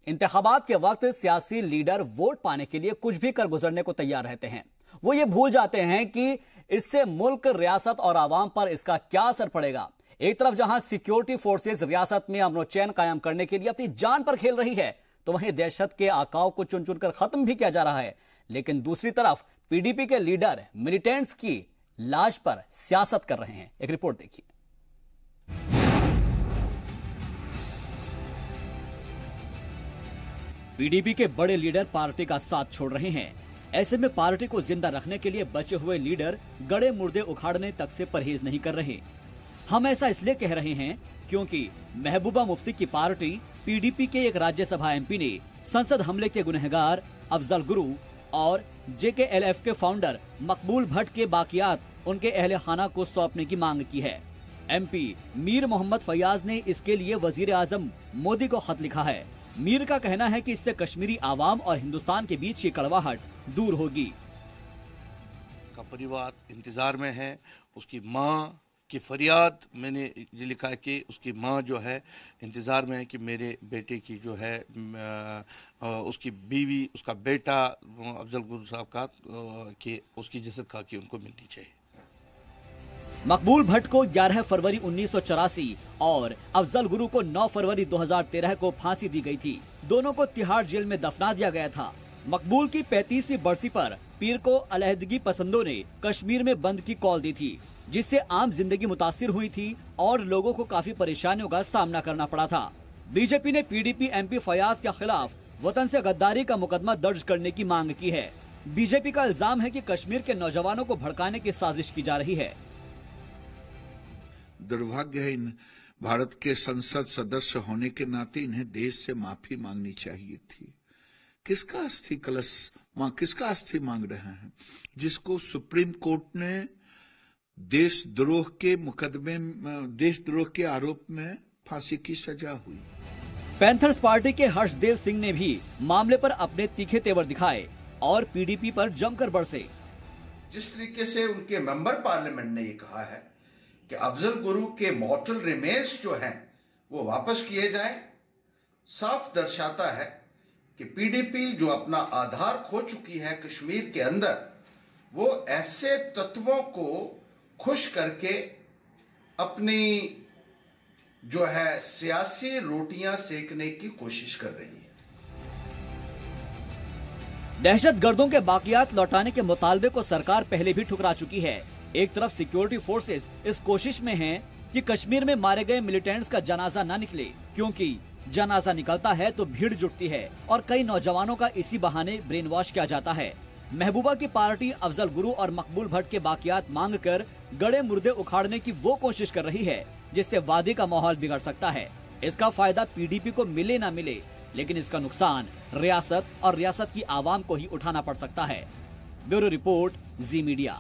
इंतखाबात के वक्त सियासी लीडर वोट पाने के लिए कुछ भी कर गुजरने को तैयार रहते हैं। वो ये भूल जाते हैं कि इससे मुल्क, रियासत और आवाम पर इसका क्या असर पड़ेगा। एक तरफ जहां सिक्योरिटी फोर्सेस रियासत में अमन चैन कायम करने के लिए अपनी जान पर खेल रही है, तो वहीं दहशत के आकाओं को चुन चुनकर खत्म भी किया जा रहा है। लेकिन दूसरी तरफ पीडीपी के लीडर मिलिटेंट्स की लाश पर सियासत कर रहे हैं। एक रिपोर्ट देखिए। पीडीपी के बड़े लीडर पार्टी का साथ छोड़ रहे हैं। ऐसे में पार्टी को जिंदा रखने के लिए बचे हुए लीडर गड़े मुर्दे उखाड़ने तक से परहेज नहीं कर रहे। हम ऐसा इसलिए कह रहे हैं क्योंकि महबूबा मुफ्ती की पार्टी पीडीपी के एक राज्यसभा एमपी ने संसद हमले के गुनहगार अफजल गुरु और जेकेएलएफ के फाउंडर मकबूल भट्ट के बाकियात उनके अहले खाना को सौंपने की मांग की है। एमपी मीर मोहम्मद फैयाज ने इसके लिए वजीर आजम मोदी को खत लिखा है। मीर का कहना है कि इससे कश्मीरी आवाम और हिंदुस्तान के बीच की कड़वाहट दूर होगी। का परिवार इंतजार में है। उसकी माँ की फरियाद मैंने ये लिखा है कि उसकी माँ जो है इंतजार में है कि मेरे बेटे की जो है उसकी बीवी, उसका बेटा अफजल गुरु साहब का कि उसकी जसद खा के उनको मिलनी चाहिए। मकबूल भट्ट को 11 फरवरी 1984 और अफजल गुरु को 9 फरवरी 2013 को फांसी दी गई थी। दोनों को तिहाड़ जेल में दफना दिया गया था। मकबूल की 35वीं बरसी पर पीर को अलहदगी पसंदों ने कश्मीर में बंद की कॉल दी थी, जिससे आम जिंदगी मुतासिर हुई थी और लोगों को काफी परेशानियों का सामना करना पड़ा था। बीजेपी ने पीडीपी एमपी फयाज के खिलाफ वतन से गद्दारी का मुकदमा दर्ज करने की मांग की है। बीजेपी का इल्जाम है कि कश्मीर के नौजवानों को भड़काने की साजिश की जा रही है। दुर्भाग्य है, इन भारत के संसद सदस्य होने के नाते इन्हें देश से माफी मांगनी चाहिए थी। किसका अस्थि कलश किसका अस्थि मांग रहे हैं, जिसको सुप्रीम कोर्ट ने देशद्रोह के मुकदमे, देशद्रोह के आरोप में फांसी की सजा हुई। पैंथर्स पार्टी के हर्षदेव सिंह ने भी मामले पर अपने तीखे तेवर दिखाए और पीडीपी पर जमकर बरसे। जिस तरीके से उनके मेंबर पार्लियामेंट ने ये कहा है कि अफजल गुरु के मॉर्टल रिमेन्स जो हैं वो वापस किए जाएं, साफ दर्शाता है कि पीडीपी जो अपना आधार खो चुकी है कश्मीर के अंदर, वो ऐसे तत्वों को खुश करके अपनी जो है सियासी रोटियां सेकने की कोशिश कर रही है। दहशतगर्दों के बाकियात लौटाने के मुतालबे को सरकार पहले भी ठुकरा चुकी है। एक तरफ सिक्योरिटी फोर्सेस इस कोशिश में हैं कि कश्मीर में मारे गए मिलिटेंट्स का जनाजा न निकले, क्योंकि जनाजा निकलता है तो भीड़ जुटती है और कई नौजवानों का इसी बहाने ब्रेन वॉश किया जाता है। महबूबा की पार्टी अफजल गुरु और मकबूल भट्ट के बाकियात मांग कर गड़े मुर्दे उखाड़ने की वो कोशिश कर रही है जिससे वादी का माहौल बिगड़ सकता है। इसका फायदा पीडीपी को मिले ना मिले, लेकिन इसका नुकसान रियासत और रियासत की आवाम को ही उठाना पड़ सकता है। ब्यूरो रिपोर्ट, जी मीडिया।